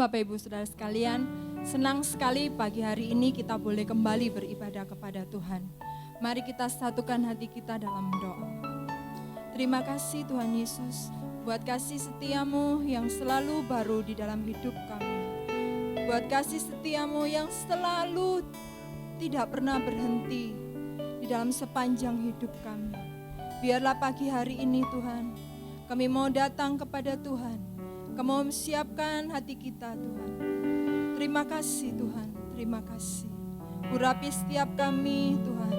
Bapak Ibu Saudara sekalian, senang sekali pagi hari ini kita boleh kembali beribadah kepada Tuhan. Mari kita satukan hati kita dalam doa. Terima kasih Tuhan Yesus, buat kasih setiamu yang selalu baru di dalam hidup kami. Buat kasih setiamu yang selalu tidak pernah berhenti di dalam sepanjang hidup kami. Biarlah pagi hari ini Tuhan, kami mau datang kepada Tuhan. Kami mau siapkan hati kita Tuhan. Terima kasih Tuhan, terima kasih. Urapi setiap kami Tuhan,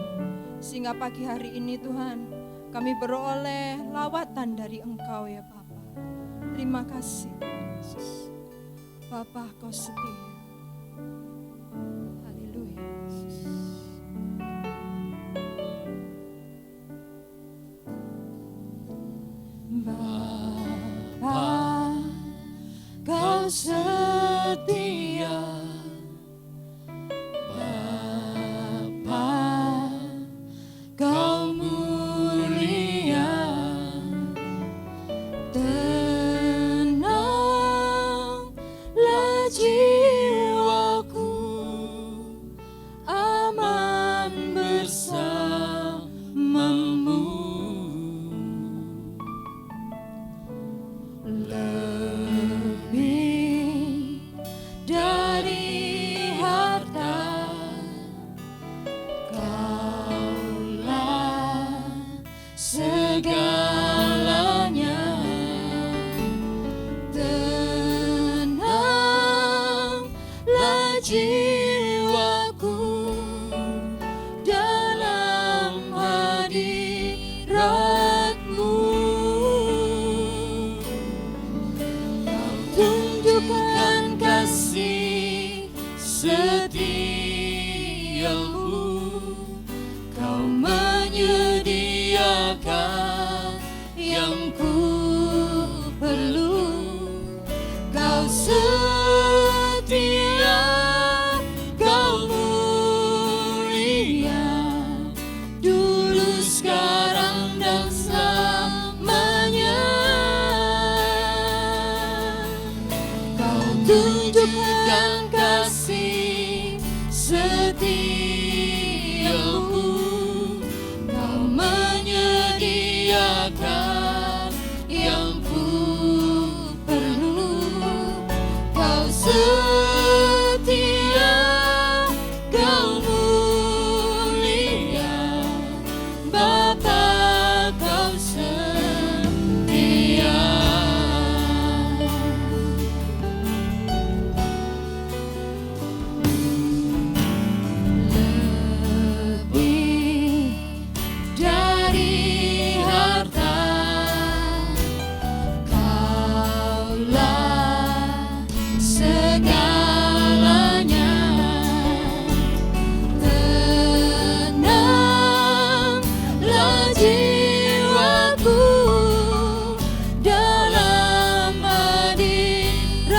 sehingga pagi hari ini Tuhan, kami beroleh lawatan dari Engkau ya Bapa. Terima kasih Yesus. Bapa Kau setia. Haleluya Yesus. Bapa Kau setia, Bapa Kau mulia, tenanglah jiwaku, aman bersamamu. Segalanya tenanglah jiwaku dalam hadirat-Mu. Kau tunjukkan kasih setiamu, Kau menyediakan yang ku perlu. Kau setia, Kau mulia, dulu, sekarang, dan selamanya. Kau tunjukkan kasih setiamu, Kau menyediakan yang ku perlu. Kau setia, Kau mulia, Bapa Kau setia. Lebih dari harta, Kaulah segalanya. Tenanglah jiwaku dalam hadirat-Mu.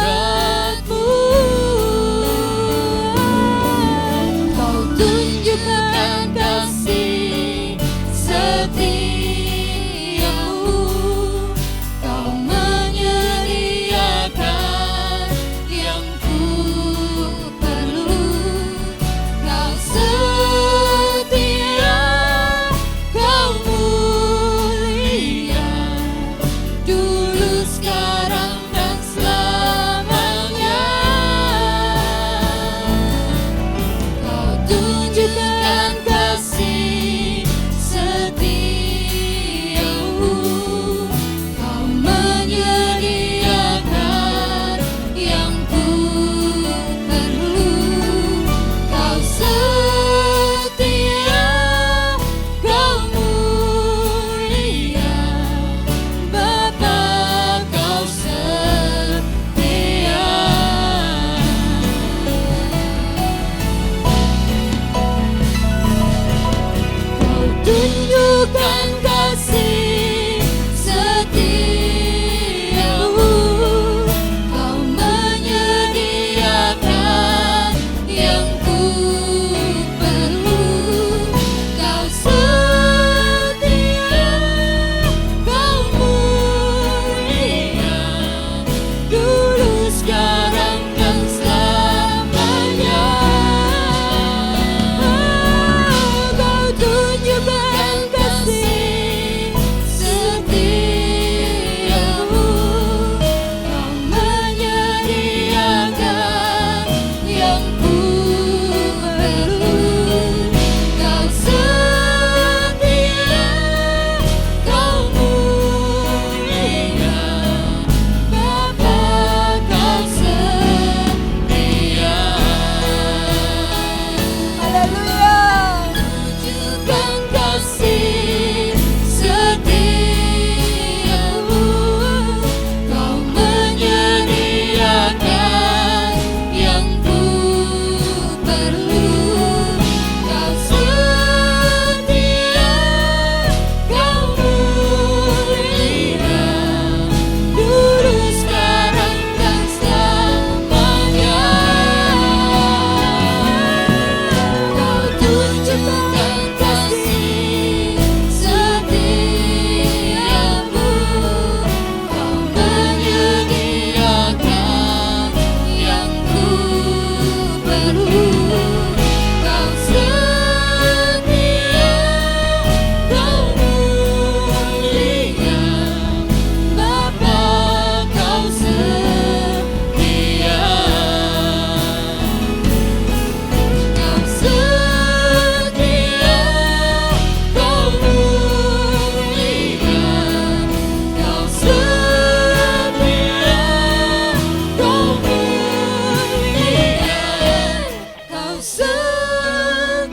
setia,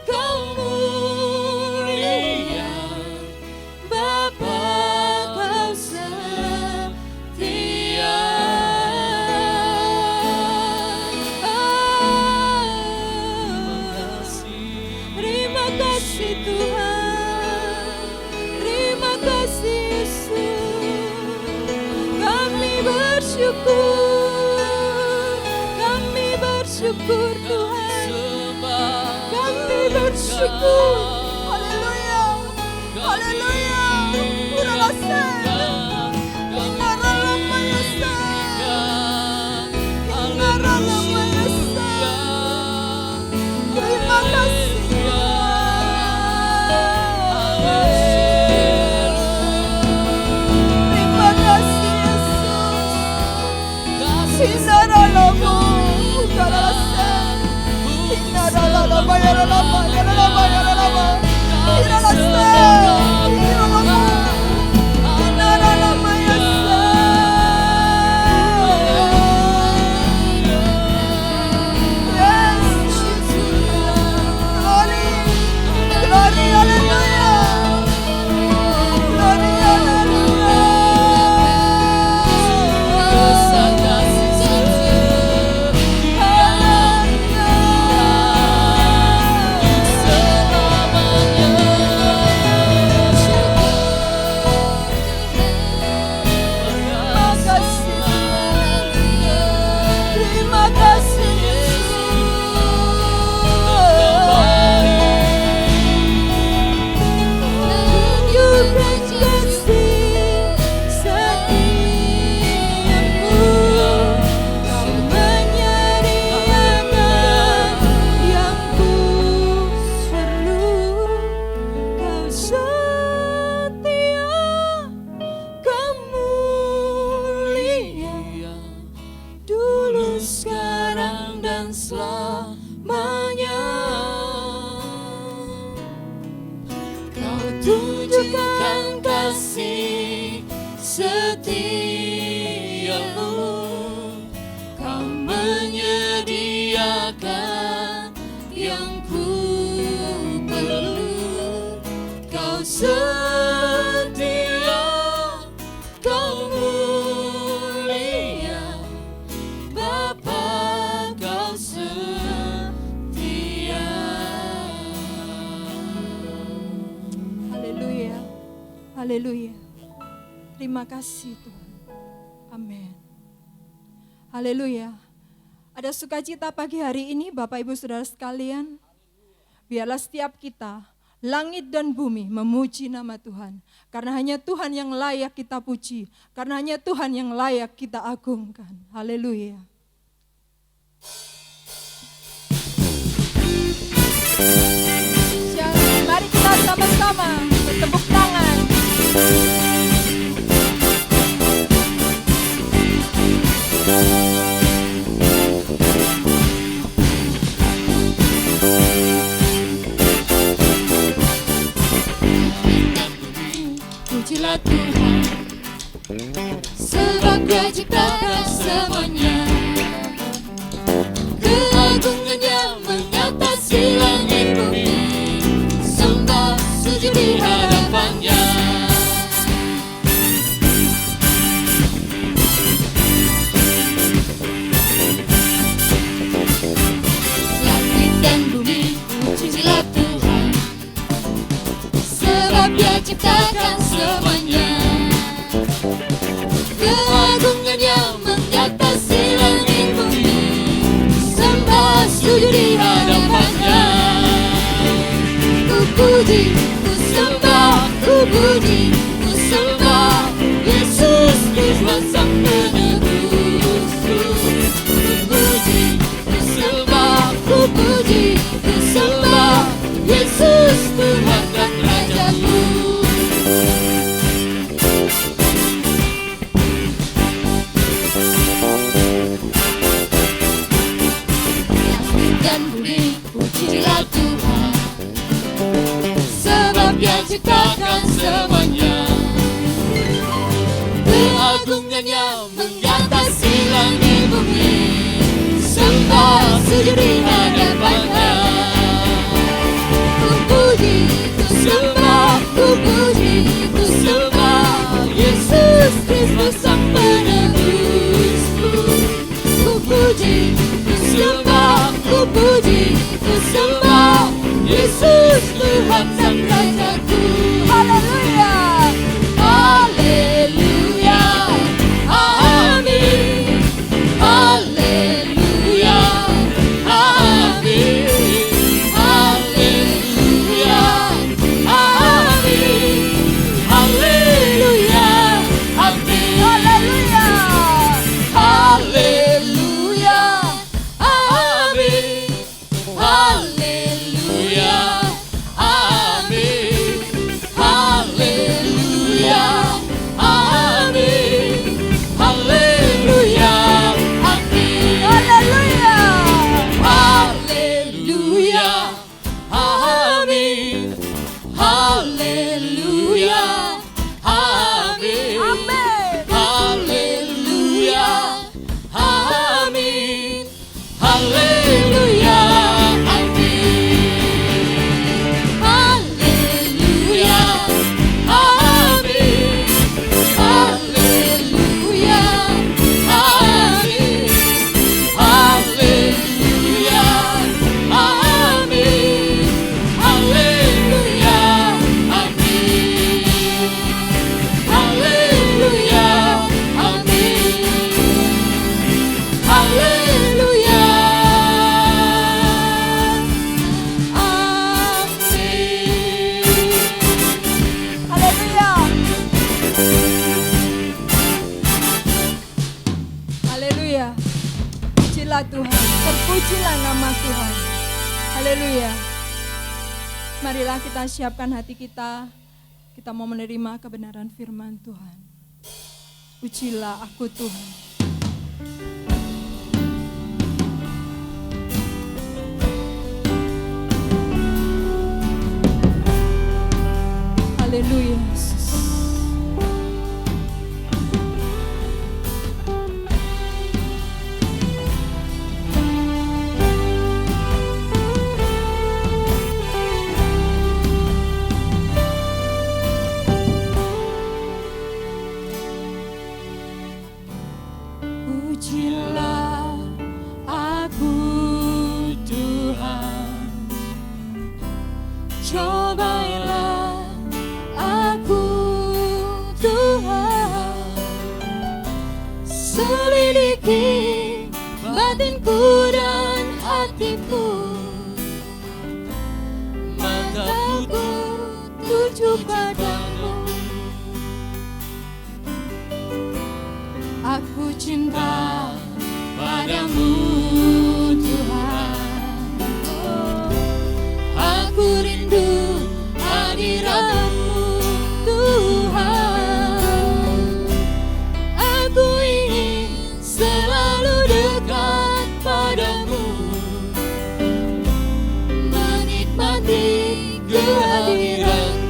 Kau mulia, Bapa Kau setia. Terima kasih Tuhan, terima kasih Yesus. Kami bersyukur Tuhan, kami bersyukur. Haleluya, haleluya. Uralase, inaralama yasa, inaralama yasa. Terima kasih tunjukkan kasih setiamu. Kau menyediakan yang ku perlu. Kau setia, Kau mulia, Bapa Kau setia. Haleluya, haleluya. Terima kasih Tuhan. Amin. Haleluya. Ada sukacita pagi hari ini Bapak Ibu Saudara sekalian. Biarlah setiap kita, langit dan bumi memuji nama Tuhan. Karena hanya Tuhan yang layak kita puji. Karena hanya Tuhan yang layak kita agungkan. Haleluya. Mari kita sama-sama bertepuk tangan. Pujilah Tuhan, sebab Dia ciptakan semuanya. Keagungannya mengatasi langit bumi. Sembah sujud di hadapannya. Langit dan bumi, pujilah Tuhan, sebab Dia ciptakan semuanya. Keagungannya mengatasi langit bumi. Sembah sujud di hadapannya. Ku puji, ku sembah, ku puji, ku sembah Yesus Tuhan Sang Penebus. Ku puji, ku sembah, ku puji, ku sembah Yesus Tuhan dan Rajaku. Dan bumi, pujilah Tuhan, sebab Dia ciptakan semuanya. sujud di hadapannya. Ku puji, ku sembah, ku puji, ku sembah Yesus Kristus Sang Penebusku. Ku puji, ku sembah, ku puji, ku sembah Yesus Tuhan Sang Rajaku. Haleluya, haleluya, amin, haleluya, amin, haleluya, amin, haleluya, amin, haleluya, haleluya, amin, haleluya, amin, haleluya, amin, haleluya, amin, haleluya, haleluya, amin, haleluya, amin, haleluya, amin, haleluya, amin, haleluya, amin, haleluya, amin, haleluya, amin, haleluya, amin, haleluya, amin, haleluya, amin. Haleluya. Haleluya. Pujilah Tuhan, terpujilah nama Tuhan. Haleluya. Marilah kita siapkan hati kita. Kita mau menerima kebenaran firman Tuhan. Pujilah aku Tuhan. Haleluya Yesus. Pujilah aku Tuhan, cobailah aku Tuhan, selidiki batinku dan hatiku, mataku tuju padamu. Aku cinta padamu Tuhan, aku rindu hadiratmu Tuhan, aku ingin selalu dekat padamu, menikmati kehadiratmu.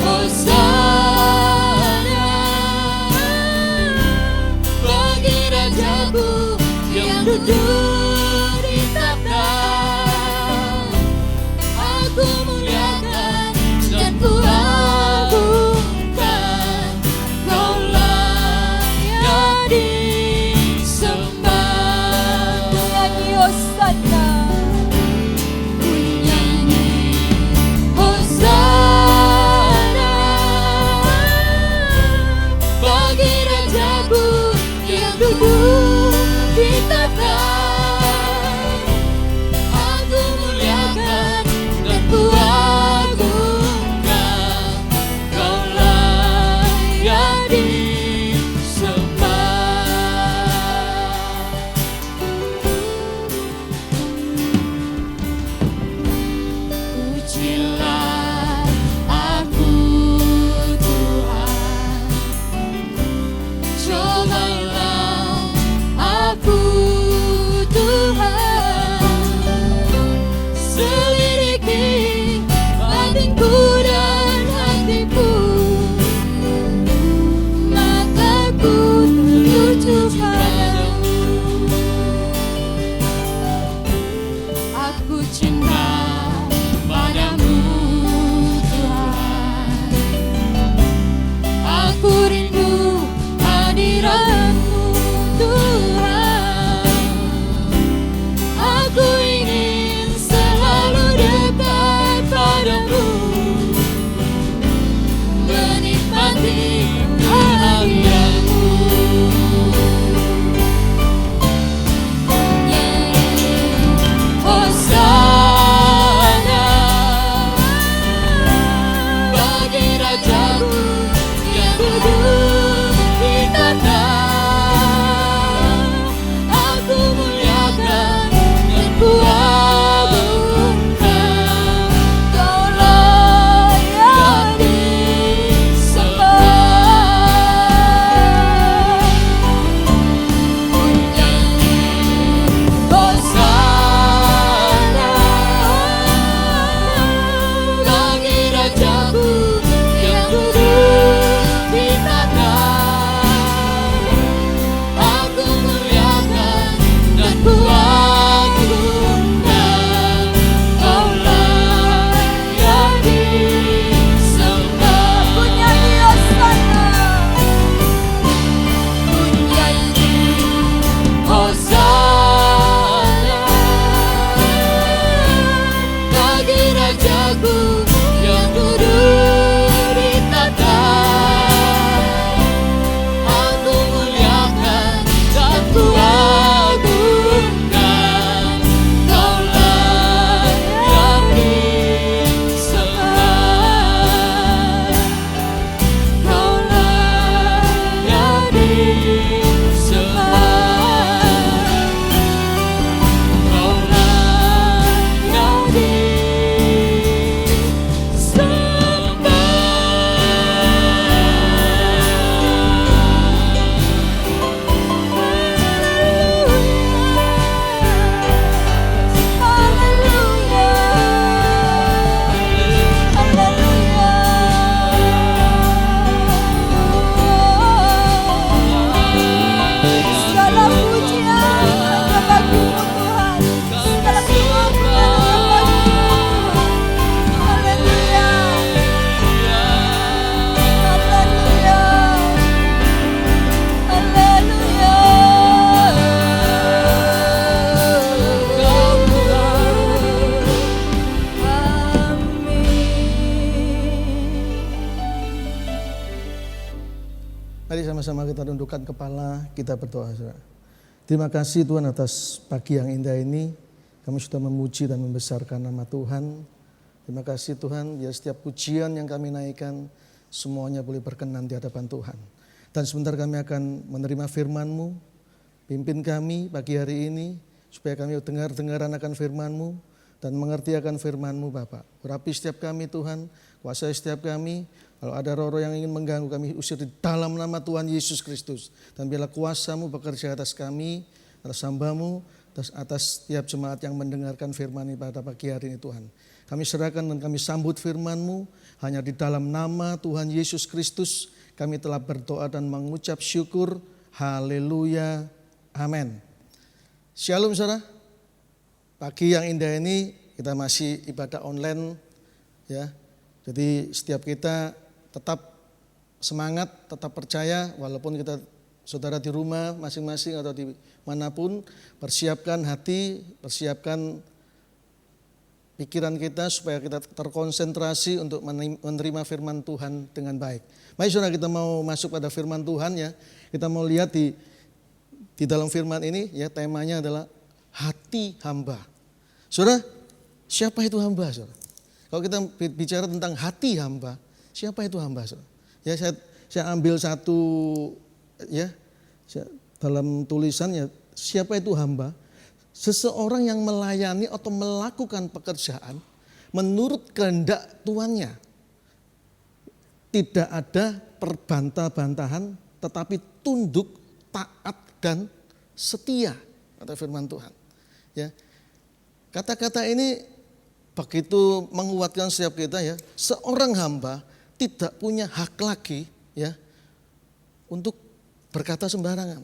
Hosana bagi Rajaku yang duduk di takhta. Aku muliakan dan ku agungkan, Kaulah yang disembah. Nyanyi Hosana, duduk di takhta. Mari sama-sama kita tundukkan kepala, kita berdoa. Saudara. Terima kasih Tuhan atas pagi yang indah ini. Kami sudah memuji dan membesarkan nama Tuhan. Terima kasih Tuhan, ya setiap pujian yang kami naikkan, semuanya boleh berkenan di hadapan Tuhan. Dan sebentar kami akan menerima firman-Mu. Pimpin kami pagi hari ini, supaya kami dengar-dengaran akan firman-Mu dan mengerti akan firman-Mu Bapak. Urapi setiap kami Tuhan, kuasai setiap kami. Kalau ada roh-roh yang ingin mengganggu, kami usir di dalam nama Tuhan Yesus Kristus. Dan biarlah kuasa-Mu bekerja atas kami, atas hamba-Mu, atas setiap jemaat yang mendengarkan firman ini pada pagi hari ini Tuhan. Kami serahkan dan kami sambut firman-Mu, hanya di dalam nama Tuhan Yesus Kristus kami telah berdoa dan mengucap syukur. Haleluya, amin. Shalom saudara. Pagi yang indah ini kita masih ibadah online ya. Jadi setiap kita tetap semangat, tetap percaya walaupun kita saudara di rumah masing-masing atau di manapun, persiapkan hati, persiapkan pikiran kita supaya kita terkonsentrasi untuk menerima firman Tuhan dengan baik. Mari saudara kita mau masuk pada firman Tuhan ya. Kita mau lihat di dalam firman ini ya, temanya adalah hati hamba. Saudara, siapa itu hamba saudara? Kalau kita bicara tentang hati hamba, siapa itu hamba? Ya saya ambil satu ya dalam tulisannya, siapa itu hamba? Seseorang yang melayani atau melakukan pekerjaan menurut kehendak tuannya. Tidak ada perbantah-bantahan, tetapi tunduk, taat dan setia, kata firman Tuhan. Ya, kata-kata ini begitu menguatkan setiap kita ya. Seorang hamba tidak punya hak lagi ya untuk berkata sembarangan,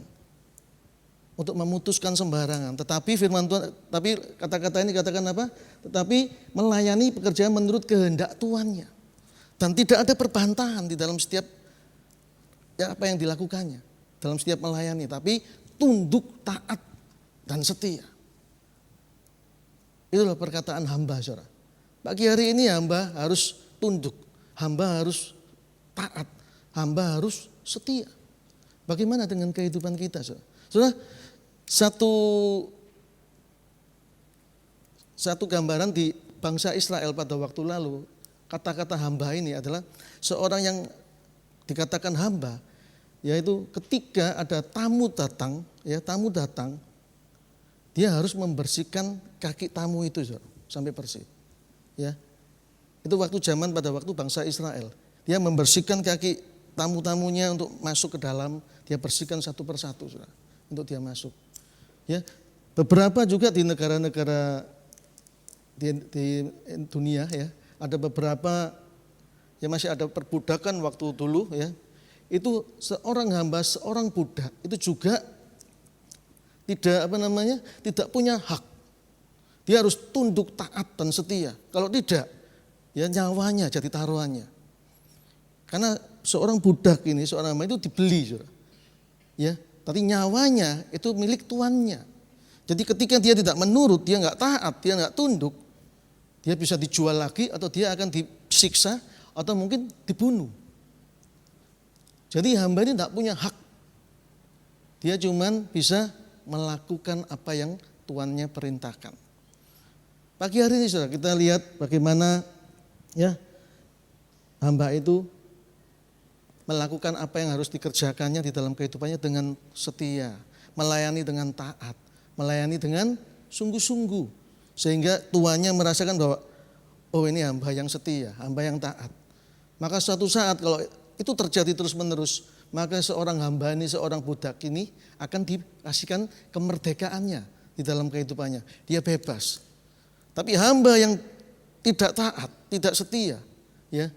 untuk memutuskan sembarangan. Tetapi firman Tuhan, tapi kata-kata ini katakan apa? Tetapi melayani pekerjaan menurut kehendak tuannya. Dan tidak ada perbantahan di dalam setiap ya apa yang dilakukannya, dalam setiap melayani, tapi tunduk, taat dan setia. Itulah perkataan hamba saudara. Pagi hari ini hamba harus tunduk, hamba harus taat, hamba harus setia. Bagaimana dengan kehidupan kita saudara? Saudara, satu gambaran di bangsa Israel pada waktu lalu, kata-kata hamba ini adalah seorang yang dikatakan hamba, yaitu ketika ada tamu datang, dia harus membersihkan kaki tamu itu sampai bersih. Ya. Itu pada waktu bangsa Israel. Dia membersihkan kaki tamu-tamunya untuk masuk ke dalam, dia bersihkan satu persatu untuk dia masuk. Ya. Beberapa juga di negara-negara di dunia ya, ada beberapa yang masih ada perbudakan waktu dulu ya. Itu seorang hamba, seorang budak itu juga tidak punya hak. Dia harus tunduk, taat dan setia. Kalau tidak, ya nyawanya jadi taruhannya. Karena seorang budak ini, seorang hamba itu dibeli, saudara. Ya, tapi nyawanya itu milik tuannya. Jadi ketika dia tidak menurut, dia nggak taat, dia nggak tunduk, dia bisa dijual lagi atau dia akan disiksa atau mungkin dibunuh. Jadi hamba ini tidak punya hak. Dia cuman bisa melakukan apa yang tuannya perintahkan. Pagi hari ini saudara, kita lihat bagaimana ya hamba itu melakukan apa yang harus dikerjakannya di dalam kehidupannya dengan setia, melayani dengan taat, melayani dengan sungguh-sungguh, sehingga tuannya merasakan bahwa oh ini hamba yang setia, hamba yang taat. Maka suatu saat kalau itu terjadi terus-menerus, maka seorang hamba ini, seorang budak ini akan dikasihkan kemerdekaannya di dalam kehidupannya. Dia bebas. Tapi hamba yang tidak taat, tidak setia, ya,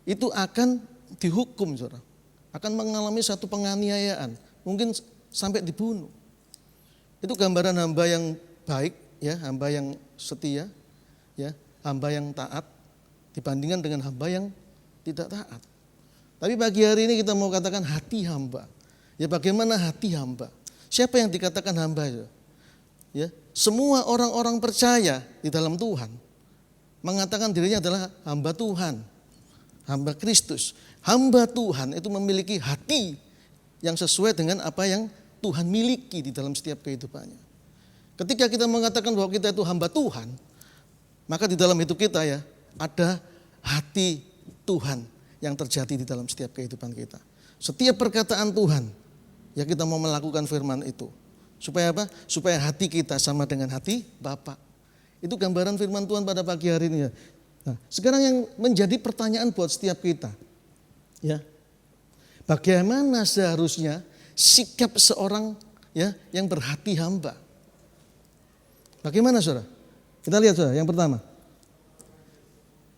itu akan dihukum, saudara. Akan mengalami satu penganiayaan, mungkin sampai dibunuh. Itu gambaran hamba yang baik, ya, hamba yang setia, ya, hamba yang taat dibandingkan dengan hamba yang tidak taat. Tapi pagi hari ini kita mau katakan hati hamba. Ya bagaimana hati hamba? Siapa yang dikatakan hamba? Ya, semua orang-orang percaya di dalam Tuhan mengatakan dirinya adalah hamba Tuhan, hamba Kristus. hamba Tuhan itu memiliki hati yang sesuai dengan apa yang Tuhan miliki di dalam setiap kehidupannya. Ketika kita mengatakan bahwa kita itu hamba Tuhan, maka di dalam hidup kita ya ada hati Tuhan yang terjadi di dalam setiap kehidupan kita. Setiap perkataan Tuhan, ya kita mau melakukan firman itu. Supaya apa? Supaya hati kita sama dengan hati Bapa. Itu gambaran firman Tuhan pada pagi hari ini ya. Nah, sekarang yang menjadi pertanyaan buat setiap kita, ya, bagaimana seharusnya sikap seorang ya yang berhati hamba? Bagaimana saudara? Kita lihat saudara, yang pertama.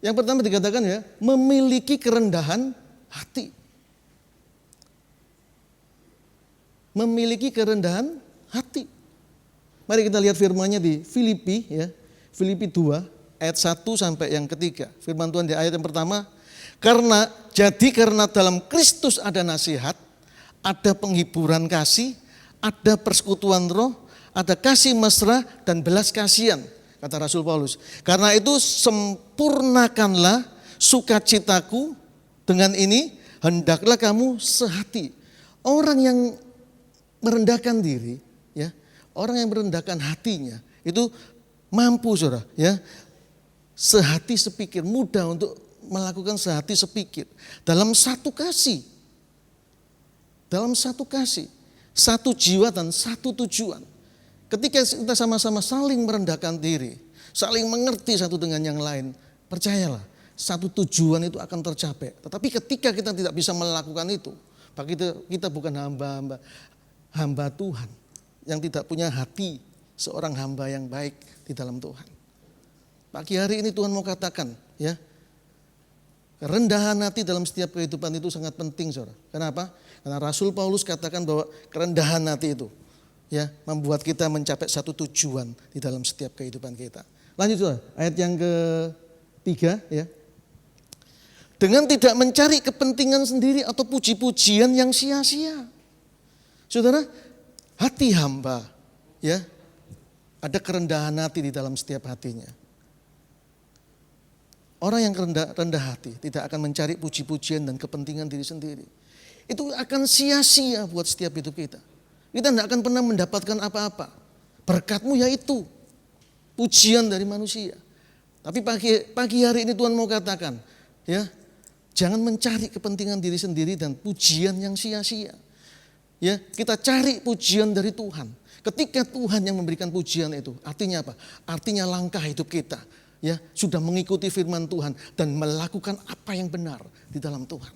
Yang pertama dikatakan ya, memiliki kerendahan hati. Memiliki kerendahan hati. Mari kita lihat firman-Nya di Filipi ya. Filipi 2 ayat 1 sampai yang ketiga. Firman Tuhan di ayat yang pertama, karena dalam Kristus ada nasihat, ada penghiburan kasih, ada persekutuan roh, ada kasih mesra dan belas kasihan, kata Rasul Paulus. Karena itu sempurnakanlah sukacitaku, dengan ini hendaklah kamu sehati. Orang yang merendahkan diri, ya, orang yang merendahkan hatinya itu mampu saudara, ya, sehati sepikir, mudah untuk melakukan sehati sepikir dalam satu kasih, satu jiwa dan satu tujuan. Ketika kita sama-sama saling merendahkan diri, saling mengerti satu dengan yang lain, percayalah, satu tujuan itu akan tercapai. Tetapi ketika kita tidak bisa melakukan itu, maka kita bukan hamba Tuhan yang tidak punya hati seorang hamba yang baik di dalam Tuhan. Pagi hari ini Tuhan mau katakan, ya, kerendahan hati dalam setiap kehidupan itu sangat penting, saudara. Kenapa? Karena Rasul Paulus katakan bahwa kerendahan hati itu, ya, membuat kita mencapai satu tujuan di dalam setiap kehidupan kita. Lanjut saudara, ayat yang ketiga, ya. Dengan tidak mencari kepentingan sendiri atau puji-pujian yang sia-sia. Saudara, hati hamba, ya, ada kerendahan hati di dalam setiap hatinya. Orang yang rendah hati tidak akan mencari puji-pujian dan kepentingan diri sendiri. Itu akan sia-sia buat setiap hidup kita. Kita tidak akan pernah mendapatkan apa-apa. Berkatmu yaitu pujian dari manusia. Tapi pagi hari ini Tuhan mau katakan, ya, jangan mencari kepentingan diri sendiri dan pujian yang sia-sia. Ya, kita cari pujian dari Tuhan. Ketika Tuhan yang memberikan pujian itu, artinya apa? Artinya langkah hidup kita, ya, sudah mengikuti firman Tuhan dan melakukan apa yang benar di dalam Tuhan.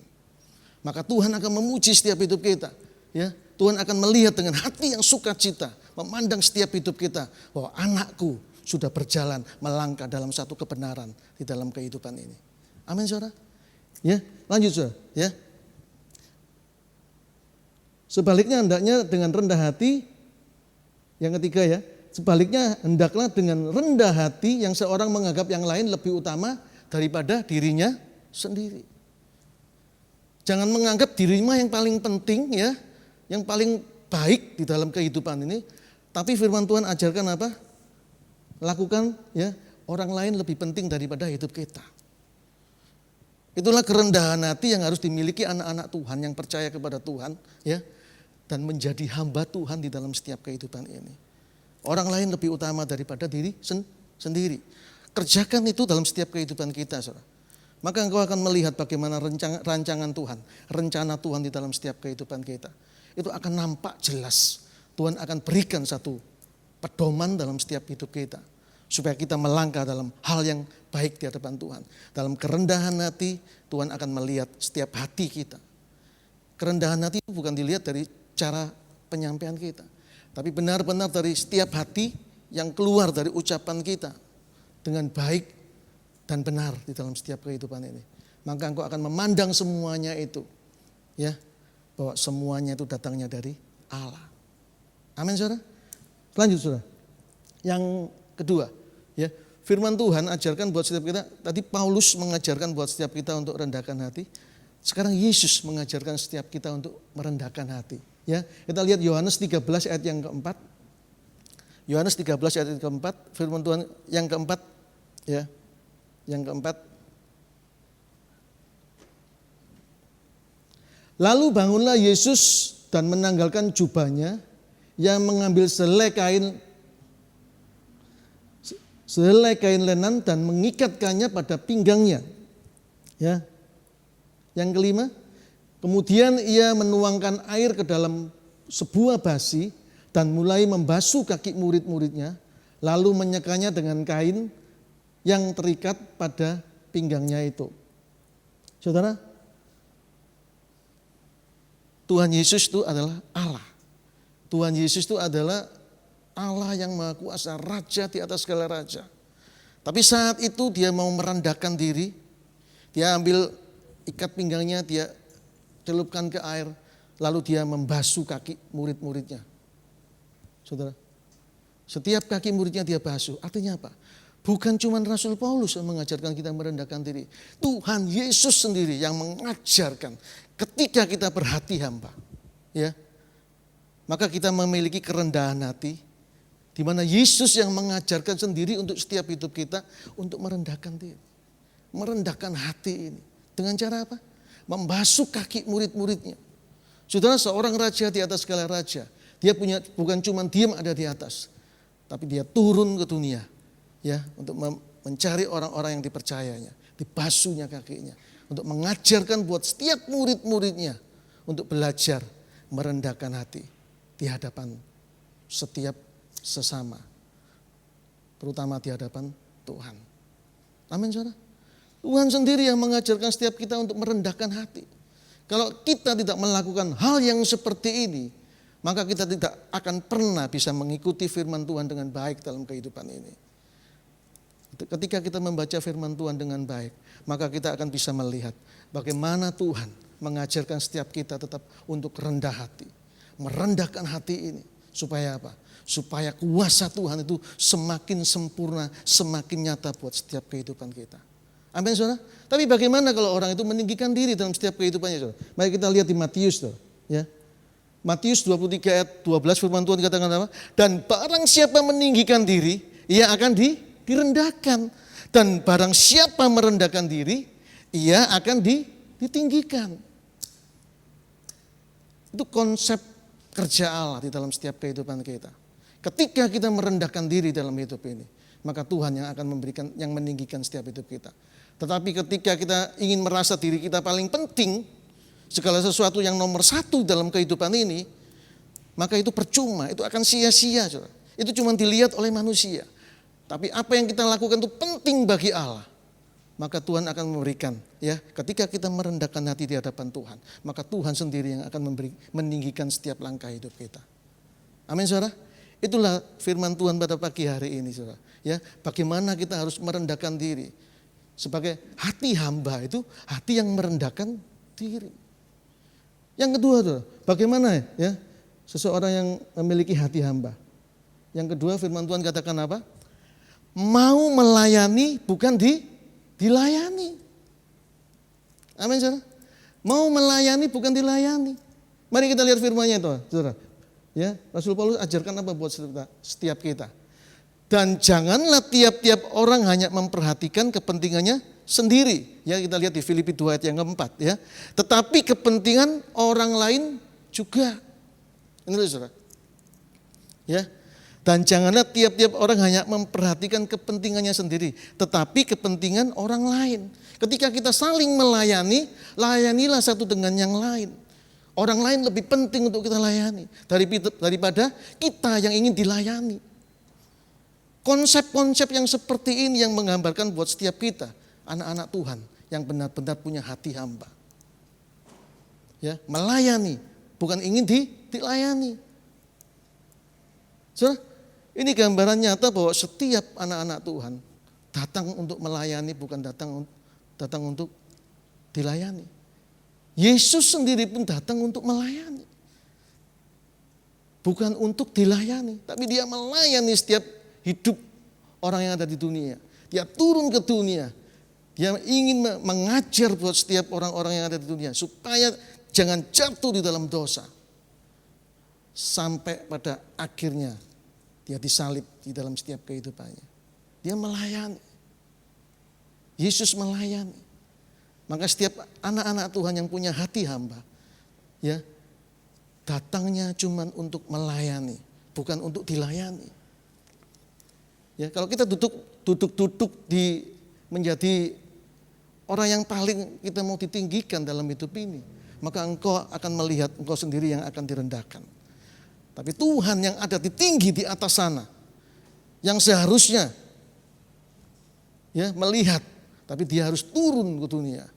Maka Tuhan akan memuji setiap hidup kita, ya. Tuhan akan melihat dengan hati yang sukacita, memandang setiap hidup kita bahwa anakku sudah berjalan melangkah dalam satu kebenaran di dalam kehidupan ini. Amin saudara. Ya, lanjut saudara, ya. Sebaliknya hendaknya dengan rendah hati, yang ketiga ya, sebaliknya hendaklah dengan rendah hati yang seorang menganggap yang lain lebih utama daripada dirinya sendiri. Jangan menganggap dirinya yang paling penting ya, yang paling baik di dalam kehidupan ini. Tapi firman Tuhan ajarkan apa? Lakukan ya, orang lain lebih penting daripada hidup kita. Itulah kerendahan hati yang harus dimiliki anak-anak Tuhan yang percaya kepada Tuhan ya, dan menjadi hamba Tuhan di dalam setiap kehidupan ini. Orang lain lebih utama daripada diri sendiri. Kerjakan itu dalam setiap kehidupan kita, saudara. Maka engkau akan melihat bagaimana rancangan Tuhan, rencana Tuhan di dalam setiap kehidupan kita. Itu akan nampak jelas. Tuhan akan berikan satu pedoman dalam setiap hidup kita. Supaya kita melangkah dalam hal yang baik di hadapan Tuhan. Dalam kerendahan hati, Tuhan akan melihat setiap hati kita. Kerendahan hati itu bukan dilihat dari cara penyampaian kita. Tapi benar-benar dari setiap hati yang keluar dari ucapan kita. Dengan baik dan benar di dalam setiap kehidupan ini. Maka engkau akan memandang semuanya itu. Ya, bahwa semuanya itu datangnya dari Allah. Amin saudara. Lanjut saudara. Yang kedua, ya, firman Tuhan ajarkan buat setiap kita. Tadi Paulus mengajarkan buat setiap kita untuk rendahkan hati. Sekarang Yesus mengajarkan setiap kita untuk merendahkan hati. Ya, kita lihat Yohanes 13 ayat yang keempat. Yohanes 13 ayat yang keempat, firman Tuhan yang keempat, ya, yang keempat. Lalu bangunlah Yesus dan menanggalkan jubahnya, yang mengambil selai kain lenan dan mengikatkannya pada pinggangnya. Ya. Yang kelima, kemudian ia menuangkan air ke dalam sebuah basi dan mulai membasuh kaki murid-muridnya, lalu menyekanya dengan kain yang terikat pada pinggangnya itu. Saudara, Tuhan Yesus itu adalah Allah. Tuhan Yesus itu adalah Allah yang Maha Kuasa, Raja di atas segala raja. Tapi saat itu dia mau merendahkan diri, dia ambil ikat pinggangnya, dia celupkan ke air, lalu dia membasuh kaki murid-muridnya. Saudara, setiap kaki muridnya dia basuh. Artinya apa? Bukan cuma Rasul Paulus yang mengajarkan kita merendahkan diri. Tuhan Yesus sendiri yang mengajarkan ketika kita berhati hamba. Ya, maka kita memiliki kerendahan hati, di mana Yesus yang mengajarkan sendiri untuk setiap hidup kita untuk merendahkan diri. Merendahkan hati ini. Dengan cara apa? Membasuh kaki murid-muridnya. Saudara, seorang raja di atas segala raja. Dia punya bukan cuma diam ada di atas, tapi dia turun ke dunia, ya, untuk mencari orang-orang yang dipercayanya, dibasuhnya kakinya, untuk mengajarkan buat setiap murid-muridnya untuk belajar merendahkan hati di hadapan setiap sesama, terutama di hadapan Tuhan. Amin, saudara. Tuhan sendiri yang mengajarkan setiap kita untuk merendahkan hati. Kalau kita tidak melakukan hal yang seperti ini, maka kita tidak akan pernah bisa mengikuti firman Tuhan dengan baik dalam kehidupan ini. Ketika kita membaca firman Tuhan dengan baik, maka kita akan bisa melihat bagaimana Tuhan mengajarkan setiap kita tetap untuk rendah hati. Merendahkan hati ini. Supaya apa? Supaya kuasa Tuhan itu semakin sempurna, semakin nyata buat setiap kehidupan kita. Amin, saudara. Tapi bagaimana kalau orang itu meninggikan diri dalam setiap kehidupannya, saudara? Mari kita lihat di Matius, saudara. Ya. Matius 23 ayat 12 firman Tuhan katakan apa? Dan barang siapa meninggikan diri, ia akan direndahkan. Dan barang siapa merendahkan diri, ia akan ditinggikan. Itu konsep kerja Allah di dalam setiap kehidupan kita. Ketika kita merendahkan diri dalam hidup ini, maka Tuhan yang akan memberikan, yang meninggikan setiap hidup kita. Tetapi ketika kita ingin merasa diri kita paling penting, segala sesuatu yang nomor satu dalam kehidupan ini, maka itu percuma, itu akan sia-sia. Itu cuma dilihat oleh manusia. Tapi apa yang kita lakukan itu penting bagi Allah. Maka Tuhan akan memberikan, ya, ketika kita merendahkan hati di hadapan Tuhan, maka Tuhan sendiri yang akan meninggikan setiap langkah hidup kita. Amin, saudara. Itulah firman Tuhan pada pagi hari ini, saudara. Ya, bagaimana kita harus merendahkan diri. Sebagai hati hamba itu hati yang merendahkan diri. Yang kedua, saudara, bagaimana ya seseorang yang memiliki hati hamba. Yang kedua firman Tuhan katakan apa? Mau melayani bukan dilayani. Amin, saudara. Mau melayani bukan dilayani. Mari kita lihat firman-Nya itu, saudara. Ya, Rasul Paulus ajarkan apa buat setiap kita. Dan janganlah tiap-tiap orang hanya memperhatikan kepentingannya sendiri. Ya, kita lihat di Filipi 2 ayat yang keempat, ya. Tetapi kepentingan orang lain juga. Ini loh, saudara. Ya. Dan janganlah tiap-tiap orang hanya memperhatikan kepentingannya sendiri, tetapi kepentingan orang lain. Ketika kita saling melayani, layanilah satu dengan yang lain. Orang lain lebih penting untuk kita layani daripada kita yang ingin dilayani. Konsep-konsep yang seperti ini yang menggambarkan buat setiap kita, anak-anak Tuhan yang benar-benar punya hati hamba. Ya, melayani, bukan ingin dilayani. Saudara, ini gambaran nyata bahwa setiap anak-anak Tuhan datang untuk melayani, bukan datang untuk dilayani. Yesus sendiri pun datang untuk melayani. Bukan untuk dilayani, tapi dia melayani setiap hidup orang yang ada di dunia. Dia turun ke dunia. Dia ingin mengajar buat setiap orang-orang yang ada di dunia supaya jangan jatuh di dalam dosa. Sampai pada akhirnya dia disalib di dalam setiap kehidupannya. Dia melayani. Yesus melayani. Maka setiap anak-anak Tuhan yang punya hati hamba, ya, datangnya cuman untuk melayani, bukan untuk dilayani. Ya, kalau kita duduk di menjadi orang yang paling kita mau ditinggikan dalam hidup ini, maka engkau akan melihat engkau sendiri yang akan direndahkan. Tapi Tuhan yang ada di tinggi di atas sana, yang seharusnya ya melihat, tapi dia harus turun ke dunia,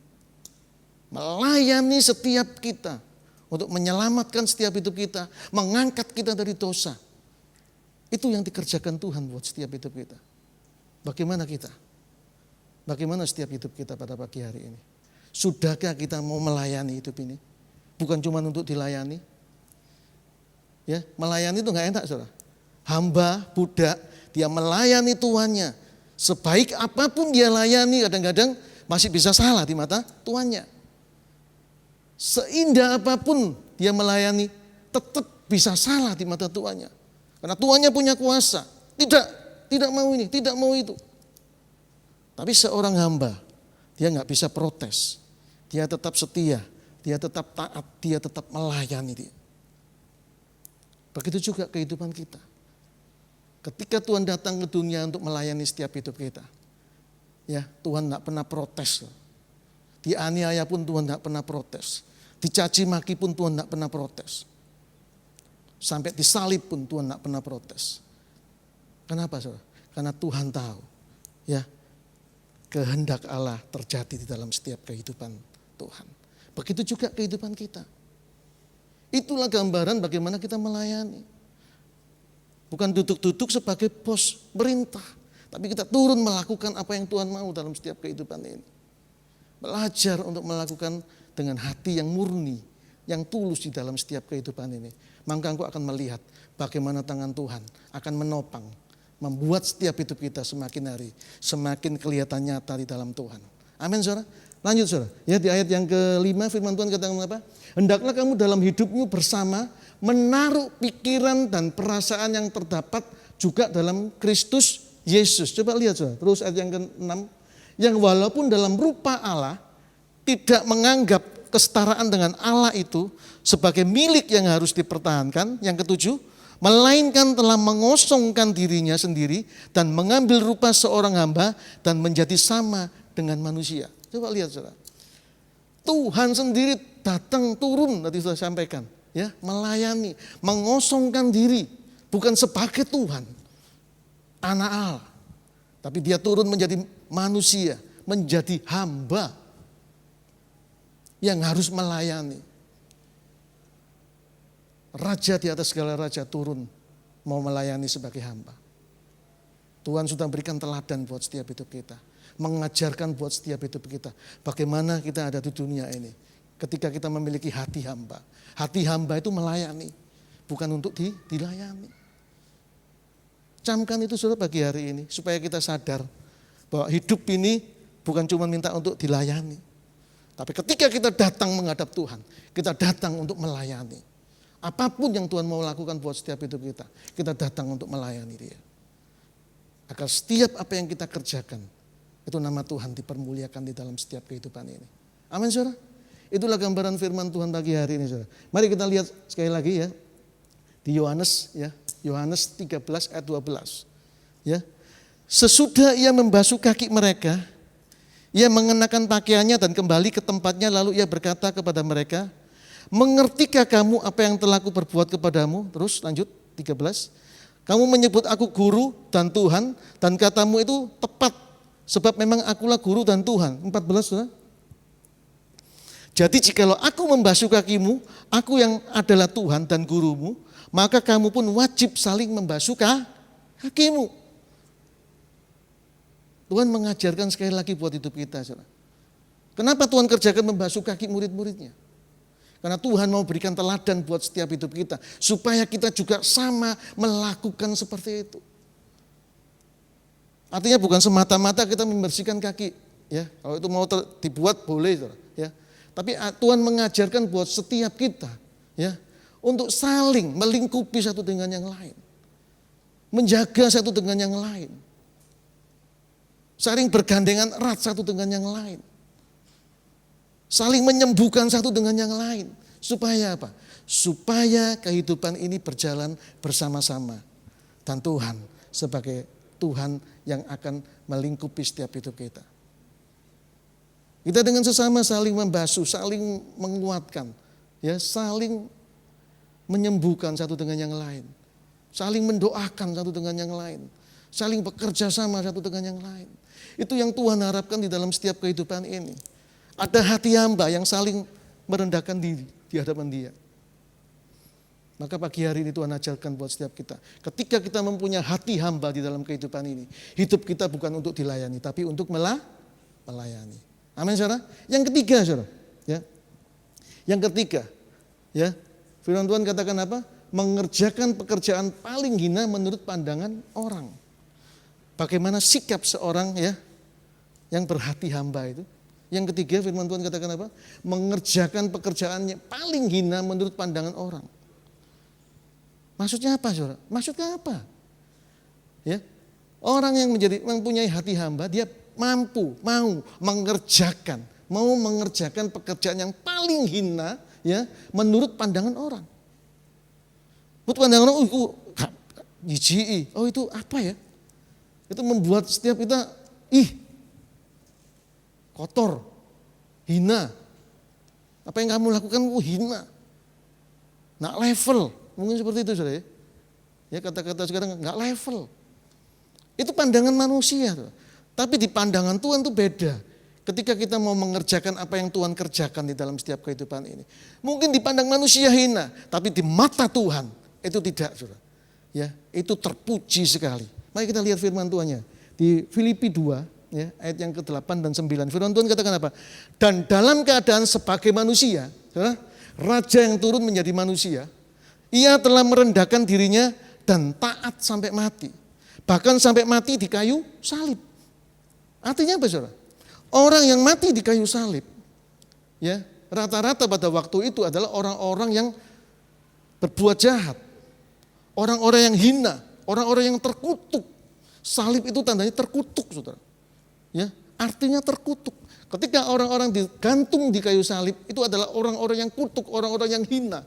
melayani setiap kita untuk menyelamatkan setiap hidup kita, mengangkat kita dari dosa. Itu yang dikerjakan Tuhan buat setiap hidup kita. Bagaimana kita? Bagaimana setiap hidup kita pada pagi hari ini? Sudahkah kita mau melayani hidup ini? Bukan cuma untuk dilayani. Ya, melayani itu enggak enak, Saudara. Hamba, budak, dia melayani tuannya. Sebaik apapun dia layani, kadang-kadang masih bisa salah di mata tuannya. Seindah apapun dia melayani, tetap bisa salah di mata tuannya. Karena tuannya punya kuasa. Tidak mau ini, tidak mau itu. Tapi seorang hamba, dia nggak bisa protes. Dia tetap setia, dia tetap taat, dia tetap melayani dia. Begitu juga kehidupan kita. Ketika Tuhan datang ke dunia untuk melayani setiap hidup kita, ya Tuhan nggak pernah protes. Dianiaya pun Tuhan nggak pernah protes. Dicaci maki pun Tuhan nggak pernah protes. Sampai disalib pun Tuhan nggak pernah protes. Kenapa, Saudara? Karena Tuhan tahu, ya kehendak Allah terjadi di dalam setiap kehidupan Tuhan. Begitu juga kehidupan kita. Itulah gambaran bagaimana kita melayani. Bukan duduk-duduk sebagai bos perintah, tapi kita turun melakukan apa yang Tuhan mau dalam setiap kehidupan ini. Belajar untuk melakukan dengan hati yang murni, yang tulus di dalam setiap kehidupan ini. Maka engkau akan melihat bagaimana tangan Tuhan akan menopang, membuat setiap hidup kita semakin hari, semakin kelihatan nyata di dalam Tuhan. Amin, Saudara. Lanjut, Saudara. Ya, di ayat yang ke-5 firman Tuhan katakan apa? Hendaklah kamu dalam hidupmu bersama menaruh pikiran dan perasaan yang terdapat juga dalam Kristus Yesus. Coba lihat, Saudara. Terus ayat yang ke-6. Yang walaupun dalam rupa Allah tidak menganggap kesetaraan dengan Allah itu sebagai milik yang harus dipertahankan. Yang ke-7, melainkan telah mengosongkan dirinya sendiri dan mengambil rupa seorang hamba dan menjadi sama dengan manusia. Coba lihat, Saudara. Tuhan sendiri datang turun, tadi sudah sampaikan, ya, melayani, mengosongkan diri, bukan sebagai Tuhan, anak Allah, tapi dia turun menjadi manusia, menjadi hamba yang harus melayani. Raja di atas segala raja turun mau melayani sebagai hamba. Tuhan sudah berikan teladan buat setiap hidup kita, mengajarkan buat setiap hidup kita bagaimana kita ada di dunia ini. Ketika kita memiliki hati hamba itu melayani, bukan untuk dilayani. Camkan itu, Saudara, pagi hari ini supaya kita sadar bahwa hidup ini bukan cuma minta untuk dilayani, tapi ketika kita datang menghadap Tuhan, kita datang untuk melayani. Apapun yang Tuhan mau lakukan buat setiap hidup kita datang untuk melayani Dia. Agar setiap apa yang kita kerjakan, itu nama Tuhan dipermuliakan di dalam setiap kehidupan ini. Amin, Saudara. Itulah gambaran firman Tuhan pagi hari ini, Saudara. Mari kita lihat sekali lagi ya. Di Yohanes 13 ayat 12. Ya. Sesudah ia membasuh kaki mereka, ia mengenakan pakaiannya dan kembali ke tempatnya, lalu ia berkata kepada mereka, mengertikah kamu apa yang telah kuperbuat kepadamu? Terus lanjut 13. Kamu menyebut aku guru dan Tuhan, dan katamu itu tepat, sebab memang akulah guru dan Tuhan. 14, Saudara. Jadi jikalau aku membasuh kakimu, aku yang adalah Tuhan dan gurumu, maka kamu pun wajib saling membasuh kakimu. Tuhan mengajarkan sekali lagi buat hidup kita, Saudara. Kenapa Tuhan kerjakan membasuh kaki murid-muridnya? Karena Tuhan mau berikan teladan buat setiap hidup kita, supaya kita juga sama melakukan seperti itu. Artinya bukan semata-mata kita membersihkan kaki, ya. Kalau itu mau dibuat boleh, Saudara, ya. Tapi Tuhan mengajarkan buat setiap kita, ya, untuk saling melingkupi satu dengan yang lain, menjaga satu dengan yang lain, saling bergandengan erat satu dengan yang lain, saling menyembuhkan satu dengan yang lain, Supaya apa? Supaya kehidupan ini berjalan bersama-sama. Dan Tuhan sebagai Tuhan yang akan melingkupi setiap hidup kita. Kita dengan sesama saling membasuh, saling menguatkan, ya, saling menyembuhkan satu dengan yang lain. Saling mendoakan satu dengan yang lain. Saling bekerja sama satu dengan yang lain. Itu yang Tuhan harapkan di dalam setiap kehidupan ini. Ada hati hamba yang saling merendahkan diri di hadapan Dia. Maka pagi hari ini Tuhan ajarkan buat setiap kita. Ketika kita mempunyai hati hamba di dalam kehidupan ini, hidup kita bukan untuk dilayani, tapi untuk melayani. Amin, saudara. Yang ketiga, saudara. Ya. Yang ketiga, ya, firman Tuhan katakan apa? Mengerjakan pekerjaan paling hina menurut pandangan orang. Bagaimana sikap seorang, ya, yang berhati hamba itu? Yang ketiga, firman Tuhan katakan apa? Mengerjakan pekerjaannya paling hina menurut pandangan orang. Maksudnya apa, saudara? Maksudnya apa? Ya, orang yang mempunyai hati hamba, dia mau mengerjakan pekerjaan yang paling hina, ya, menurut pandangan orang. Menurut pandangan orang, itu jijik, itu apa ya? Itu membuat setiap kita, kotor, hina. Apa yang kamu lakukan, hina. Nggak level. Mungkin seperti itu, saudara. Ya, kata-kata sekarang nggak level. Itu pandangan manusia. Tapi di pandangan Tuhan itu beda. Ketika kita mau mengerjakan apa yang Tuhan kerjakan di dalam setiap kehidupan ini. Mungkin dipandang manusia hina, tapi di mata Tuhan itu tidak, saudara. Ya, itu terpuji sekali. Mari kita lihat firman Tuhannya. Di Filipi 2, ya, ayat yang ke-8 dan 9. Firman Tuhan katakan apa? Dan dalam keadaan sebagai manusia, saudara, raja yang turun menjadi manusia, Ia telah merendahkan dirinya dan taat sampai mati. Bahkan sampai mati di kayu salib. Artinya apa, saudara? Orang yang mati di kayu salib, ya, rata-rata pada waktu itu adalah orang-orang yang berbuat jahat. Orang-orang yang hina, orang-orang yang terkutuk. Salib itu tandanya terkutuk, saudara. Ya, artinya terkutuk. Ketika orang-orang digantung di kayu salib, itu adalah orang-orang yang kutuk, orang-orang yang hina.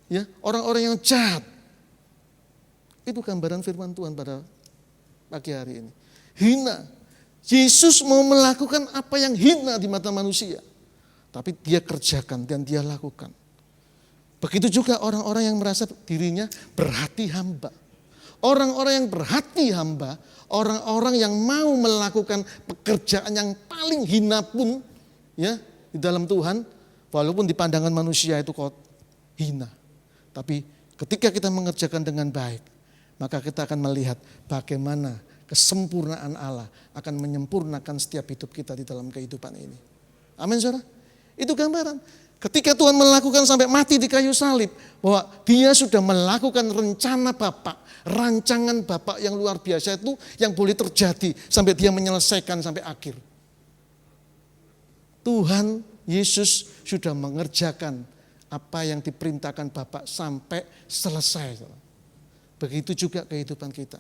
Ya, orang-orang yang jahat. Itu gambaran firman Tuhan pada pagi hari ini. Hina. Yesus mau melakukan apa yang hina di mata manusia. Tapi Dia kerjakan dan Dia lakukan. Begitu juga orang-orang yang merasa dirinya berhati hamba. Orang-orang yang berhati hamba, orang-orang yang mau melakukan pekerjaan yang paling hina pun, ya, di dalam Tuhan, walaupun di pandangan manusia itu kok hina. Tapi ketika kita mengerjakan dengan baik, maka kita akan melihat bagaimana kesempurnaan Allah akan menyempurnakan setiap hidup kita di dalam kehidupan ini. Amin, saudara? Itu gambaran. Ketika Tuhan melakukan sampai mati di kayu salib, bahwa Dia sudah melakukan rencana Bapa, rancangan Bapa yang luar biasa itu yang boleh terjadi sampai Dia menyelesaikan sampai akhir. Tuhan Yesus sudah mengerjakan apa yang diperintahkan Bapa sampai selesai. Begitu juga kehidupan kita.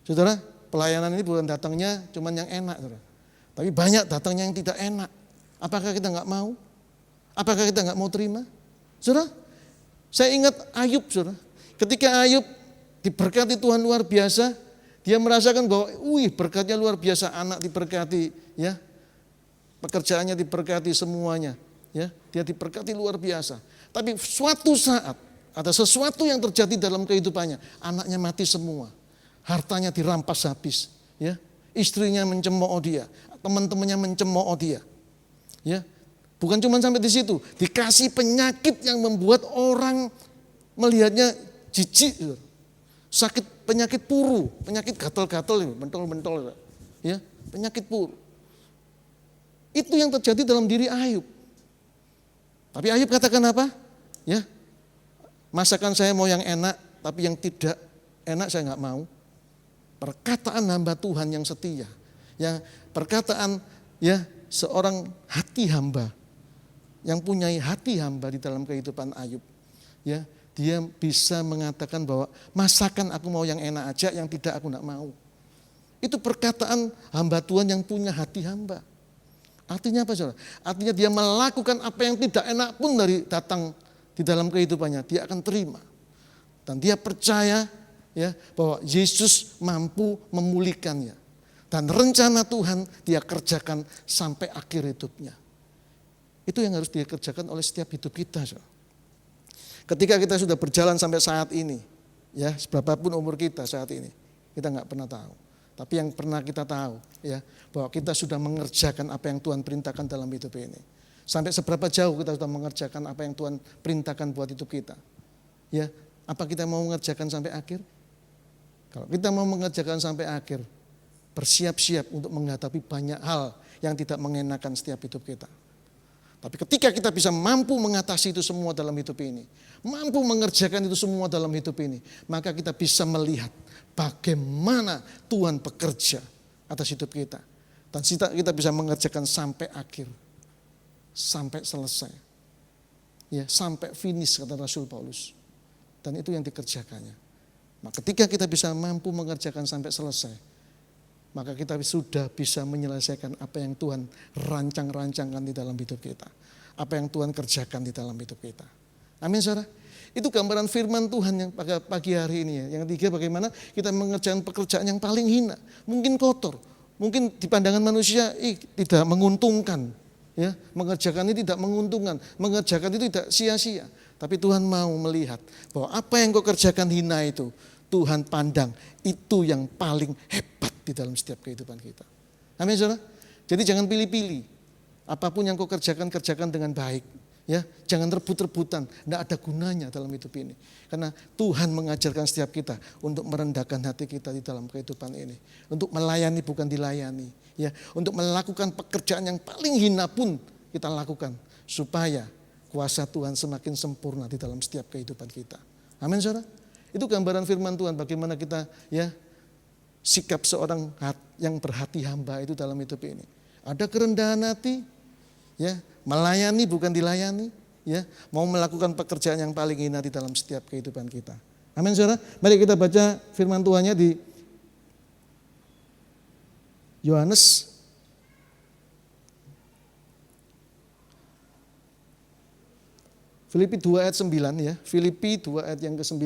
Saudara, pelayanan ini bukan datangnya cuman yang enak, saudara. Tapi banyak datangnya yang tidak enak. Apakah kita nggak mau? Apakah kita nggak mau terima? Saudara, saya ingat Ayub, saudara. Ketika Ayub diberkati Tuhan luar biasa, dia merasakan bahwa, berkatnya luar biasa, anak diberkati, ya, pekerjaannya diberkati semuanya, ya, dia diberkati luar biasa. Tapi suatu saat ada sesuatu yang terjadi dalam kehidupannya, anaknya mati semua, hartanya dirampas habis, ya, istrinya mencemooh dia, teman-temannya mencemooh dia, ya. Bukan cuma sampai di situ, dikasih penyakit yang membuat orang melihatnya jijik, sakit penyakit puru, penyakit gatal-gatal, bentol-bentol, ya, penyakit puru. Itu yang terjadi dalam diri Ayub. Tapi Ayub katakan apa? Ya, masakan saya mau yang enak, tapi yang tidak enak saya nggak mau. Perkataan hamba Tuhan yang setia, ya, perkataan, ya, seorang hati hamba. Yang punya hati hamba di dalam kehidupan Ayub, ya, dia bisa mengatakan bahwa masakan aku mau yang enak aja, yang tidak aku tidak mau. Itu perkataan hamba Tuhan yang punya hati hamba. Artinya apa saudara? Artinya dia melakukan apa yang tidak enak pun dari datang di dalam kehidupannya, dia akan terima. Dan dia percaya ya bahwa Yesus mampu memulihkannya. Dan rencana Tuhan dia kerjakan sampai akhir hidupnya. Itu yang harus dia kerjakan oleh setiap hidup kita. Saudara. Ketika kita sudah berjalan sampai saat ini, ya seberapapun umur kita saat ini, kita nggak pernah tahu. Tapi yang pernah kita tahu, ya bahwa kita sudah mengerjakan apa yang Tuhan perintahkan dalam hidup ini. Sampai seberapa jauh kita sudah mengerjakan apa yang Tuhan perintahkan buat hidup kita. Ya, apa kita mau mengerjakan sampai akhir? Kalau kita mau mengerjakan sampai akhir, bersiap-siap untuk menghadapi banyak hal yang tidak mengenakan setiap hidup kita. Tapi ketika kita bisa mampu mengatasi itu semua dalam hidup ini, mampu mengerjakan itu semua dalam hidup ini, maka kita bisa melihat bagaimana Tuhan bekerja atas hidup kita. Dan kita bisa mengerjakan sampai akhir, sampai selesai. Ya, sampai finish kata Rasul Paulus. Dan itu yang dikerjakannya. Maka ketika kita bisa mampu mengerjakan sampai selesai, maka kita sudah bisa menyelesaikan apa yang Tuhan rancang-rancangkan di dalam hidup kita. Apa yang Tuhan kerjakan di dalam hidup kita. Amin saudara. Itu gambaran firman Tuhan yang pada pagi hari ini ya. Yang ketiga bagaimana kita mengerjakan pekerjaan yang paling hina. Mungkin kotor. Mungkin di pandangan manusia tidak menguntungkan. Ya, mengerjakan ini tidak menguntungkan. Mengerjakan itu tidak sia-sia. Tapi Tuhan mau melihat bahwa apa yang kau kerjakan hina itu, Tuhan pandang itu yang paling hebat di dalam setiap kehidupan kita. Amin saudara. Jadi jangan pilih-pilih. Apapun yang kau kerjakan, kerjakan dengan baik. Ya, jangan rebut-rebutan, tidak ada gunanya dalam hidup ini. Karena Tuhan mengajarkan setiap kita untuk merendahkan hati kita di dalam kehidupan ini. Untuk melayani bukan dilayani. Ya, untuk melakukan pekerjaan yang paling hina pun kita lakukan. Supaya kuasa Tuhan semakin sempurna di dalam setiap kehidupan kita. Amin saudara. Itu gambaran firman Tuhan bagaimana kita ya sikap seorang yang berhati hamba itu dalam hidup ini. Ada kerendahan hati, ya, melayani bukan dilayani, ya, mau melakukan pekerjaan yang paling hina di dalam setiap kehidupan kita. Amin saudara. Mari kita baca firman Tuhannya di Yohanes Filipi 2 ayat 9 ya. Filipi 2 ayat yang ke-9.